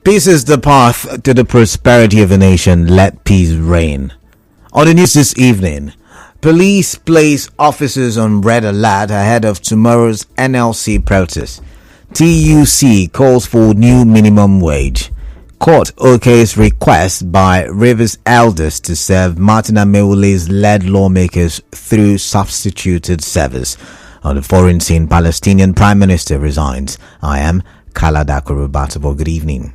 Peace is the path to the prosperity of a nation. Let peace reign. On the news this evening, police place officers on red alert ahead of tomorrow's NLC protest. TUC calls for new minimum wage. Court okays request by Rivers elders to serve Martin Amewule's led lawmakers through substituted service. On the foreign scene, Palestinian Prime Minister resigns. I am Kala Dakurubatabo. Good evening.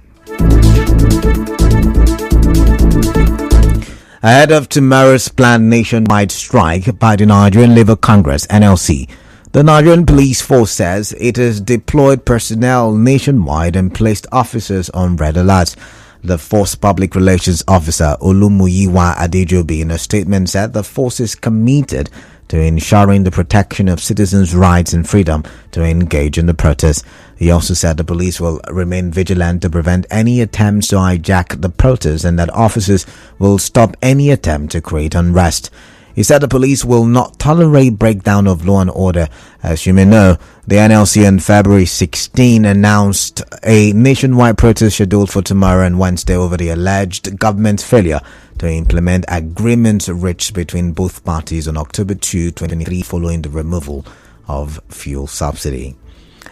Ahead of tomorrow's planned nationwide strike by the Nigerian Labour Congress (NLC), the Nigerian Police Force says it has deployed personnel nationwide and placed officers on red alert. The Force Public Relations Officer Olumuyiwa Adejobi in a statement said the force is committed to ensuring the protection of citizens' rights and freedom to engage in the protest. He also said the police will remain vigilant to prevent any attempts to hijack the protest and that officers will stop any attempt to create unrest. He said the police will not tolerate breakdown of law and order. As you may know, the NLC on February 16 announced a nationwide protest scheduled for tomorrow and Wednesday over the alleged government's failure to implement agreements reached between both parties on October 2, 2023 following the removal of fuel subsidy.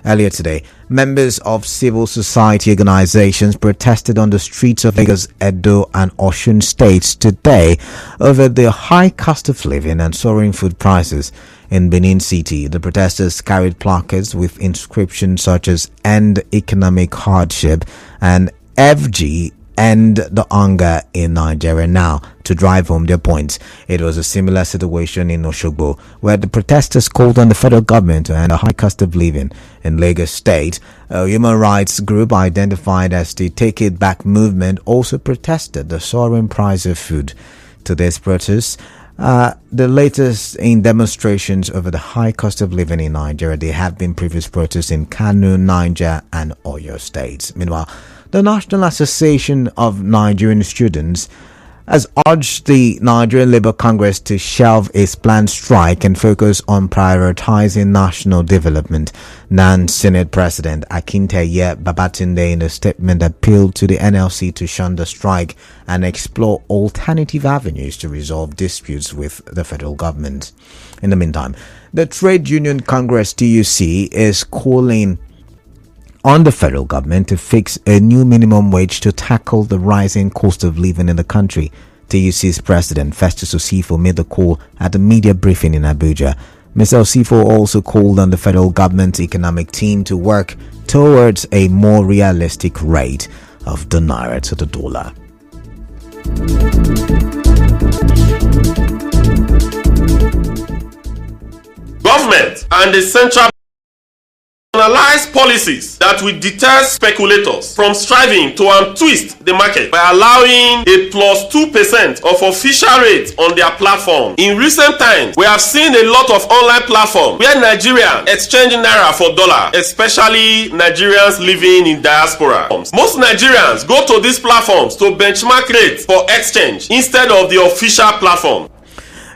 Earlier today, members of civil society organizations protested on the streets of Lagos, Edo, and Osun states today over the high cost of living and soaring food prices. In Benin City, the protesters carried placards with inscriptions such as "End Economic Hardship" and "FG End the Hunger in Nigeria Now" to drive home their points. It was a similar situation in Osogbo, where the protesters called on the federal government to end the high cost of living. In Lagos State, a human rights group identified as the Take It Back movement also protested the soaring price of food. Today's protests, the latest in demonstrations over the high cost of living in Nigeria. There have been previous protests in Kano, Niger, and Oyo states. Meanwhile, the National Association of Nigerian Students has urged the Nigerian Labour Congress to shelve its planned strike and focus on prioritizing national development. NAN Senate President Akinteye Babatunde in a statement appealed to the NLC to shun the strike and explore alternative avenues to resolve disputes with the federal government. In the meantime, the Trade Union Congress TUC is calling on the federal government to fix a new minimum wage to tackle the rising cost of living in the country. TUC's president Festus Osifo made the call at a media briefing in Abuja. Mr. Osifo also called on the federal government's economic team to work towards a more realistic rate of the naira to the dollar. Government and the central analyze policies that will deter speculators from striving to untwist the market by allowing a plus 2% of official rate on their platform. In recent times, we have seen a lot of online platforms where Nigerians exchange naira for dollar, especially Nigerians living in diaspora. Most Nigerians go to these platforms to benchmark rates for exchange instead of the official platform.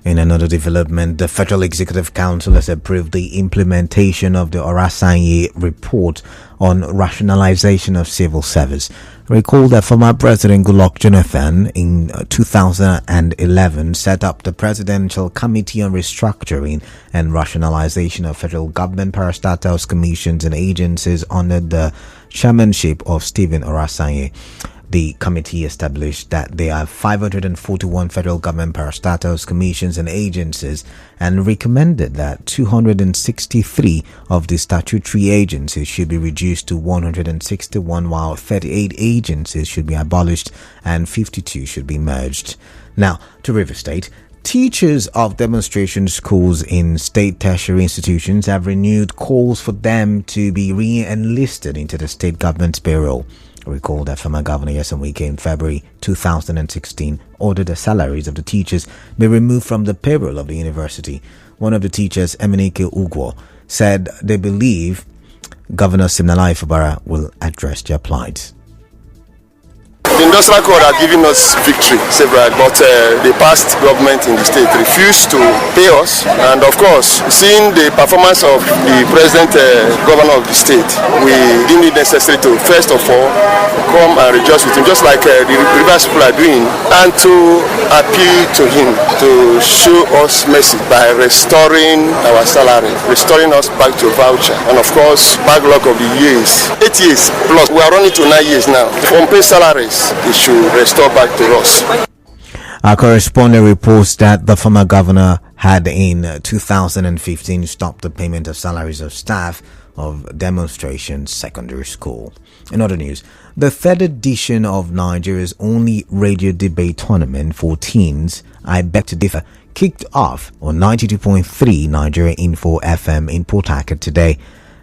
In another development, the Federal Executive Council has approved the implementation of the Orasanye report on rationalization of civil service. Recall that former President Goodluck Jonathan in 2011 set up the Presidential Committee on Restructuring and Rationalization of Federal Government Parastatals Commissions and Agencies under the chairmanship of Stephen Orasanye. The committee established that there are 541 federal government parastatals, commissions, and agencies and recommended that 263 of the statutory agencies should be reduced to 161, while 38 agencies should be abolished and 52 should be merged. Now, to River State, teachers of demonstration schools in state tertiary institutions have renewed calls for them to be re-enlisted into the state government's payroll. Recall that former Governor Nyesom Wike in February 2016 ordered the salaries of the teachers be removed from the payroll of the university. One of the teachers, Emenike Ugwo, said they believe Governor Siminalayi Fubara will address their plight. The industrial code has given us victory several, but the past government in the state refused to pay us. And of course, seeing the performance of the present governor of the state, we deemed it necessary to first of all come and rejoice with him, just like the Rivers people are doing, and to appeal to him to show us mercy by restoring our salary, restoring us back to voucher, and of course, backlog of the years, 8 years plus. We are running to 9 years now. For unpaid salaries, it should restore back to us. Our correspondent reports that the former governor had in 2015 stopped the payment of salaries of staff of Demonstration Secondary School. In other news, the third edition of Nigeria's only radio debate tournament for teens, I Beg to Differ, kicked off on 92.3 Nigeria Info FM in Port Harcourt today.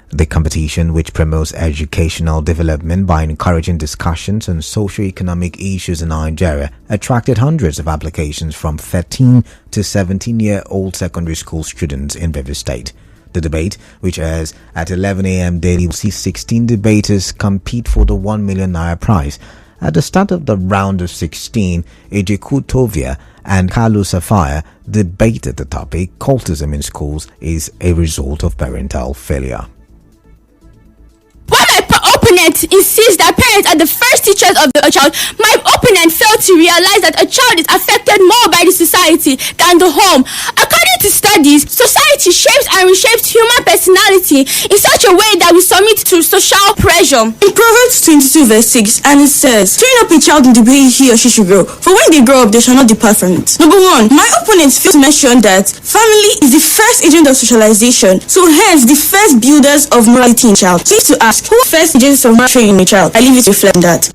The competition, which promotes educational development by encouraging discussions on socio-economic issues in Nigeria, attracted hundreds of applications from 13 to 17-year-old secondary school students in Rivers State. The debate, which airs at 11 a.m. daily, will see 16 debaters compete for the 1 million naira prize. At the start of the round of 16, Ejeku Tovia and Carlos Safire debated the topic: cultism in schools is a result of parental failure. Opponent insists that parents are the first teachers of a child. My opponent failed to realize that a child is affected more by the society than the home. According to studies, society shapes and reshapes human personality in such a way that we submit to social pressure. In Proverbs 22 verse 6, and it says, train up a child in the way he or she should grow, for when they grow up they shall not depart from it. Number one, my opponent failed to mention that family is the first agent of socialization, so hence the first builders of morality in child. So to ask, who first agents of moral training in a child? I leave it to reflect on that.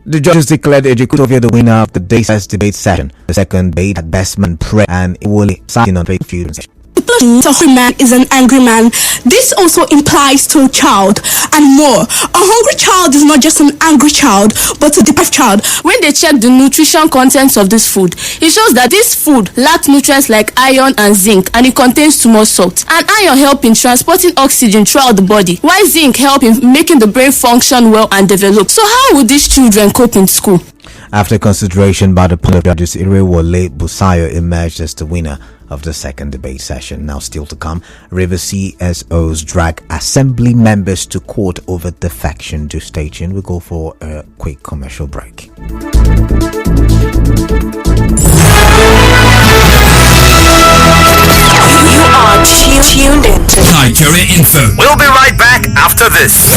The judges declared Ejeku Tovia the winner of the day's first debate session. The second debate had Bestman Pre and Iwole citing on fake feud session. A hungry man is an angry man. This also implies to a child and more. A hungry child is not just an angry child, but a deprived child. When they check the nutrition contents of this food, it shows that this food lacks nutrients like iron and zinc, and it contains too much salt. And iron helps in transporting oxygen throughout the body, while zinc helps in making the brain function well and develop. So how would these children cope in school? After consideration by the panel of judges, Irewole Busayo emerged as the winner of the second debate session. Now still to come, River CSOs drag assembly members to court over defection to station. We'll go for a quick commercial break. You are tuned in to Nigeria Info. We'll be right back after this.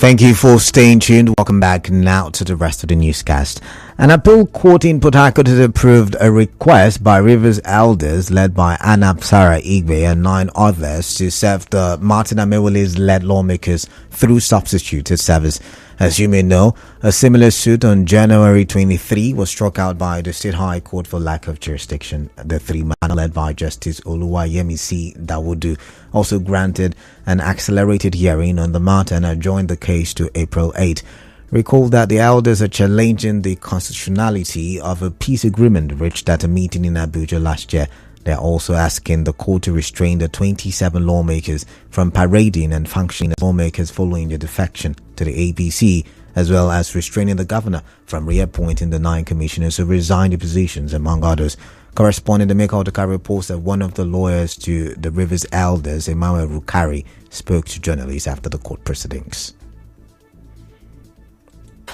Thank you for staying tuned. Welcome back now to the rest of the newscast. An appeal court in Port Harcourt has approved a request by Rivers elders led by Anap Sarah Igbe and 9 others to serve the Martin Amewule's led lawmakers through substituted service. As you may know, a similar suit on January 23 was struck out by the State High Court for lack of jurisdiction. The three-man led by Justice Oluwayemisi Dawudu also granted an accelerated hearing on the matter and adjourned the case to April 8. Recall that the elders are challenging the constitutionality of a peace agreement reached at a meeting in Abuja last year. They are also asking the court to restrain the 27 lawmakers from parading and functioning as lawmakers following their defection to the APC, as well as restraining the governor from reappointing the 9 commissioners who resigned their positions, among others. Correspondent Emeka Odaka reports that one of the lawyers to the Rivers elders, Emmanuel Rukari, spoke to journalists after the court proceedings.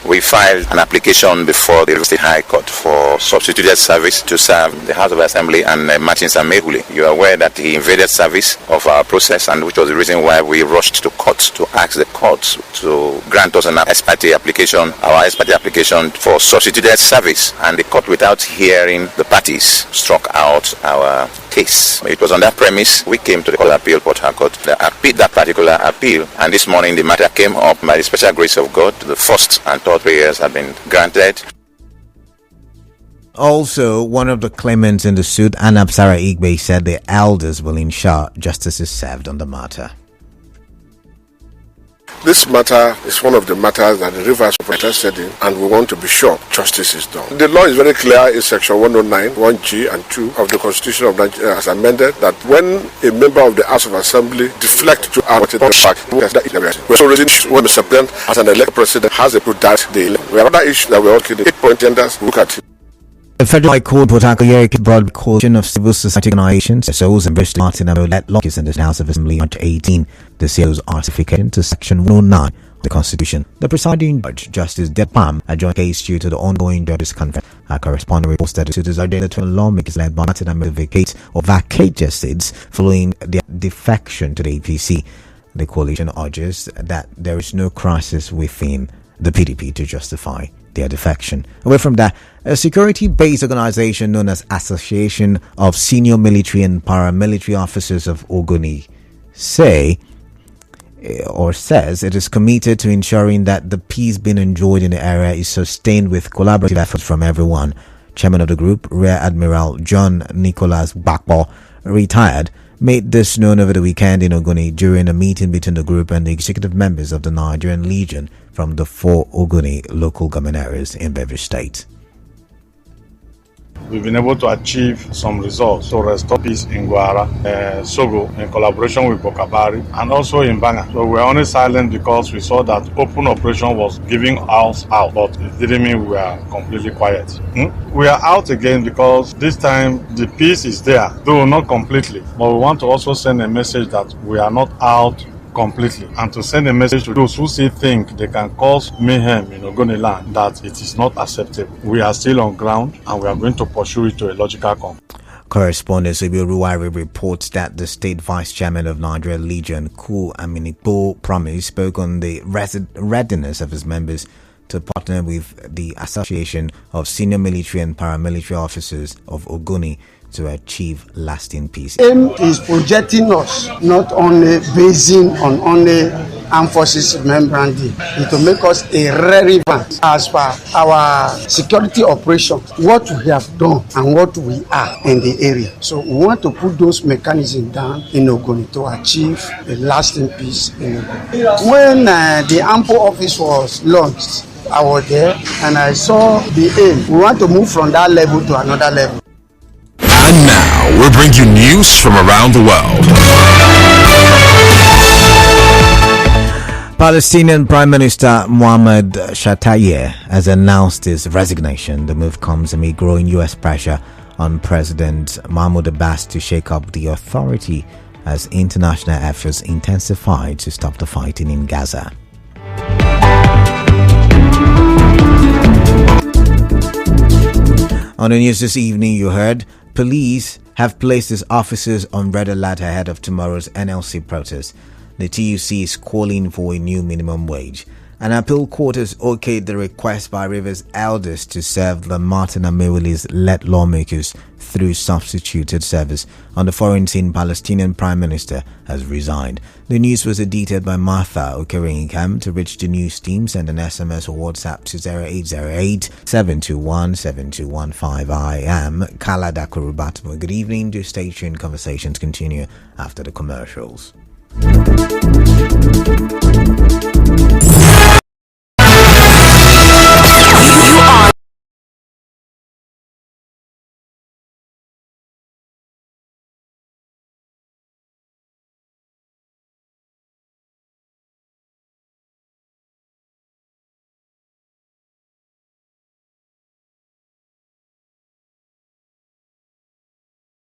We filed an application before the State High Court for substituted service to serve the House of Assembly and Martin Amewule. You are aware that he invaded service of our process, and which was the reason why we rushed to court to ask the court to grant us an ex parte application, our ex parte application for substituted service. And the court, without hearing the parties, struck out our case. It was on that premise we came to the Court of Appeal, Port Harcourt, that particular appeal, and this morning the matter came up. By the special grace of God, the first and third prayers have been granted. Also, one of the claimants in the suit, Anap Sarah Igbe, said the elders will ensure justice is served on the matter. This matter is one of the matters that the Rivers are interested in, and we want to be sure justice is done. The law is very clear in Section 109, 1G and 2 of the Constitution of Nigeria as amended, that when a member of the House of Assembly deflects to our fact, so reason when Mr. President as an elected president has a good that the other issue that we're working 8-point tenders, look at it. The Federal High Court Port Harcourt brought coalition of civil society organizations, SOs, and Bristol Martin Amewule lawmakers in the House of Assembly on 18. The CO's artification to Section 109 of the Constitution. The presiding judge, Justice Depam, adjourned case due to the ongoing judges' conference. Our correspondent reports that the suitors are the 12 lawmakers led by Martin Amewule vacate their seats following their defection to the APC. The coalition urges that there is no crisis within the PDP to justify their defection. Away from that, a security-based organization known as Association of Senior Military and Paramilitary Officers of Ogoni says it is committed to ensuring that the peace being enjoyed in the area is sustained with collaborative efforts from everyone. Chairman of the group, Rear Admiral John Nicholas Bakbo, retired, made this known over the weekend in Ogoni during a meeting between the group and the executive members of the Nigerian Legion from the 4 Ogoni local government areas in Beverly State. We've been able to achieve some results to restore peace in Gwara, Sogo, in collaboration with Bokabari, and also in Banga. So we're only silent because we saw that open operation was giving us out, but it didn't mean we are completely quiet. We are out again because this time the peace is there, though not completely. But we want to also send a message that we are not out completely, and to send a message to those who still think they can cause mayhem in Ogoni land, that it is not acceptable. We are still on ground and we are going to pursue it to a logical conclusion. Correspondent Sibyl Ruwari reports that the state vice chairman of Nigeria Legion, Ku Aminipo Promise, spoke on the readiness of his members to partner with the Association of Senior Military and Paramilitary Officers of Ogoni to achieve lasting peace. AIM is projecting us not only basing on only armed forces membrane, it will make us irrelevant as per our security operation, what we have done and what we are in the area. So we want to put those mechanisms down in Ogoni to achieve a lasting peace in Ogoni. When the AMPO office was launched, I was there and I saw the aim. We want to move from that level to another level. And now we'll bring you news from around the world. Palestinian Prime Minister Mohammed Shatayyeh has announced his resignation. The move comes amid growing U.S. pressure on President Mahmoud Abbas to shake up the authority as international efforts intensify to stop the fighting in Gaza. On the news this evening, you heard police have placed its officers on red alert ahead of tomorrow's NLC protest. The TUC is calling for a new minimum wage. An appeal court has okayed the request by Rivers elders to serve the Martin Amewule's led lawmakers through substituted service. On the foreign scene, Palestinian Prime Minister has resigned. The news was edited by Martha Okeringham. To reach the news team, send an SMS or WhatsApp to 0808 721 7215. I am Kalada Kurubatmo. Good evening. Do stay tuned. Conversations continue after the commercials.